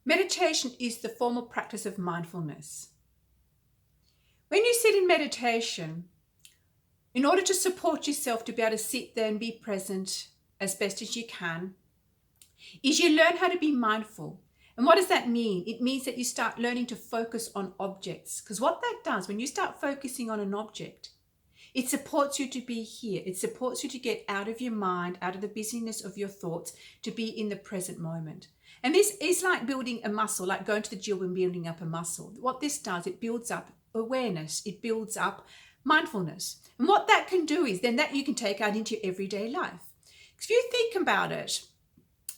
Meditation is the formal practice of mindfulness. When you sit in meditation, in order to support yourself to be able to sit there and be present as best as you can, is you learn how to be mindful. And what does that mean? It means that you start learning to focus on objects. Because what that does, when you start focusing on an object, it supports you to be here. It supports you to get out of your mind, out of the busyness of your thoughts, to be in the present moment. And this is like building a muscle, like going to the gym and building up a muscle. What this does, it builds up awareness. It builds up mindfulness. And what that can do is then that you can take out into your everyday life. If you think about it,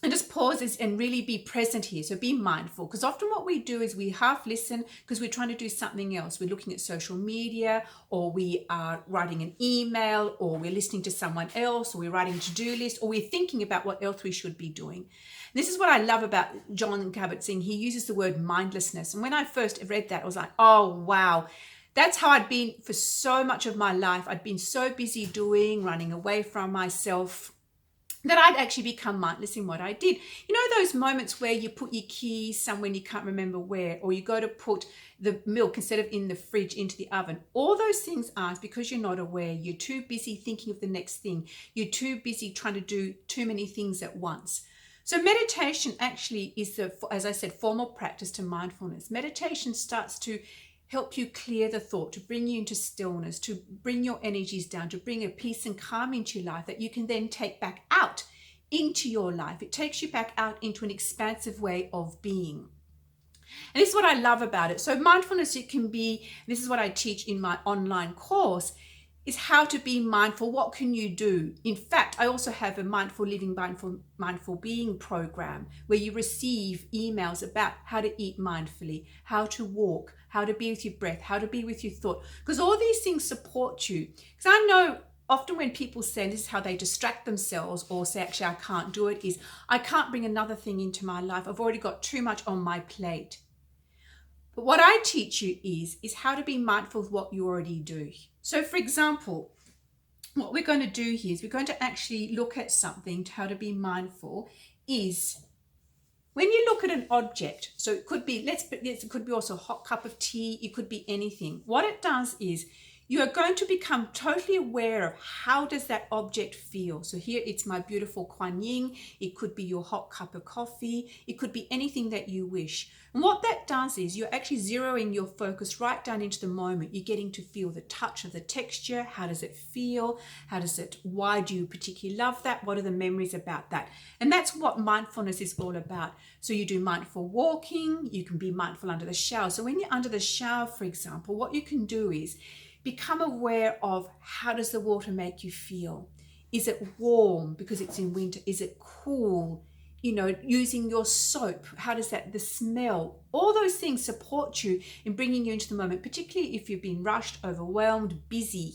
and just pause and really be present here. So be mindful, because often what we do is we half listen because we're trying to do something else. We're looking at social media, or we are writing an email, or we're listening to someone else, or we're writing a to-do list, or we're thinking about what else we should be doing. This is what I love about Jon Kabat-Zinn. He uses the word mindlessness. And when I first read that, I was like, oh, wow. That's how I'd been for so much of my life. I'd been so busy running away from myself, that I'd actually become mindless in what I did. You know those moments where you put your keys somewhere and you can't remember where, or you go to put the milk instead of in the fridge into the oven. All those things are because you're not aware. You're too busy thinking of the next thing. You're too busy trying to do too many things at once. So meditation actually is, as I said, formal practice to mindfulness. Meditation starts to help you clear the thought, to bring you into stillness, to bring your energies down, to bring a peace and calm into your life that you can then take back out into your life. It takes you back out into an expansive way of being. And this is what I love about it. So mindfulness, it can be, this is what I teach in my online course, is how to be mindful. What can you do? In fact, I also have a mindful living, mindful being program where you receive emails about how to eat mindfully, how to walk, how to be with your breath, how to be with your thought, because all these things support you. Because I know often when people say this is how they distract themselves, or say, actually, I can't do it, is I can't bring another thing into my life. I've already got too much on my plate. But what I teach you is how to be mindful of what you already do. So for example, what we're going to do here is we're going to actually look at something, how to be mindful is when you look at an object. So it could be, it could be also a hot cup of tea. It could be anything. What it does is you are going to become totally aware of how does that object feel. So here it's my beautiful Kuan Yin. It could be your hot cup of coffee. It could be anything that you wish. And what that does is you're actually zeroing your focus right down into the moment. You're getting to feel the touch of the texture. How does it feel? Why do you particularly love that? What are the memories about that? And that's what mindfulness is all about. So you do mindful walking. You can be mindful under the shower. So when you're under the shower, for example, what you can do is become aware of how does the water make you feel? Is it warm because it's in winter? Is it cool? You know, using your soap, how does the smell, all those things support you in bringing you into the moment, particularly if you've been rushed, overwhelmed, busy.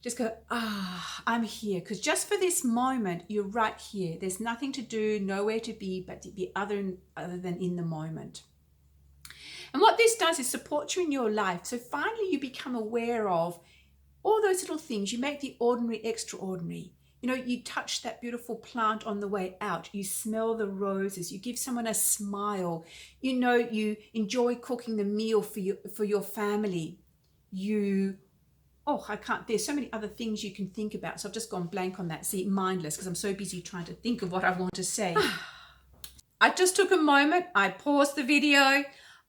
Just go, I'm here. Because just for this moment, you're right here. There's nothing to do, nowhere to be, but to be other than in the moment. And what this does is support you in your life. So finally you become aware of all those little things. You make the ordinary extraordinary. You know, you touch that beautiful plant on the way out. You smell the roses. You give someone a smile. You know, you enjoy cooking the meal for your family. There's so many other things you can think about. So I've just gone blank on that. See, mindless, because I'm so busy trying to think of what I want to say. I just took a moment. I paused the video.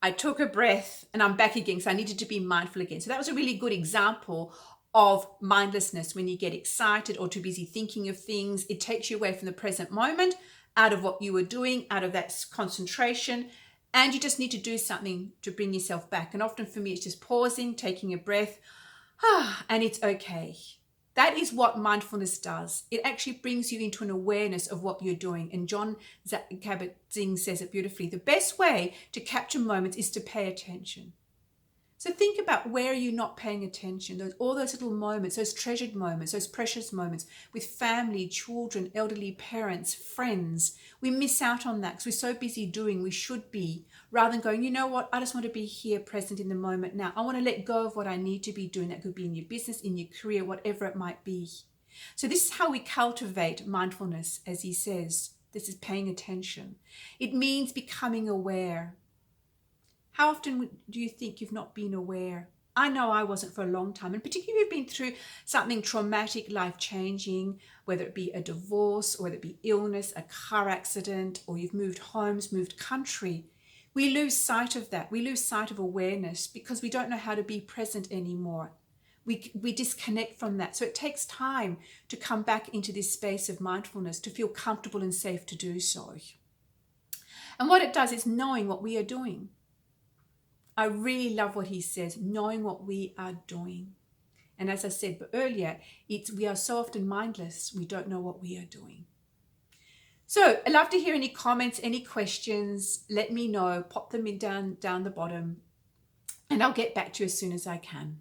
I took a breath and I'm back again. So I needed to be mindful again. So that was a really good example of mindlessness. When you get excited or too busy thinking of things, it takes you away from the present moment, out of what you were doing, out of that concentration. And you just need to do something to bring yourself back. And often for me, it's just pausing, taking a breath, and it's okay. That is what mindfulness does. It actually brings you into an awareness of what you're doing. And Jon Kabat-Zinn says it beautifully. The best way to capture moments is to pay attention. So think about, where are you not paying attention? All those little moments, those treasured moments, those precious moments with family, children, elderly parents, friends. We miss out on that because we're so busy doing, we should be, rather than going, you know what, I just want to be here present in the moment now. I want to let go of what I need to be doing. That could be in your business, in your career, whatever it might be. So this is how we cultivate mindfulness, as he says. This is paying attention. It means becoming aware. How often do you think you've not been aware? I know I wasn't for a long time, and particularly if you've been through something traumatic, life-changing, whether it be a divorce, or whether it be illness, a car accident, or you've moved homes, moved country. We lose sight of that. We lose sight of awareness because we don't know how to be present anymore. We disconnect from that. So it takes time to come back into this space of mindfulness, to feel comfortable and safe to do so. And what it does is knowing what we are doing. I really love what he says, knowing what we are doing. And as I said earlier, we are so often mindless, we don't know what we are doing. So I'd love to hear any comments, any questions. Let me know, pop them in down the bottom, and I'll get back to you as soon as I can.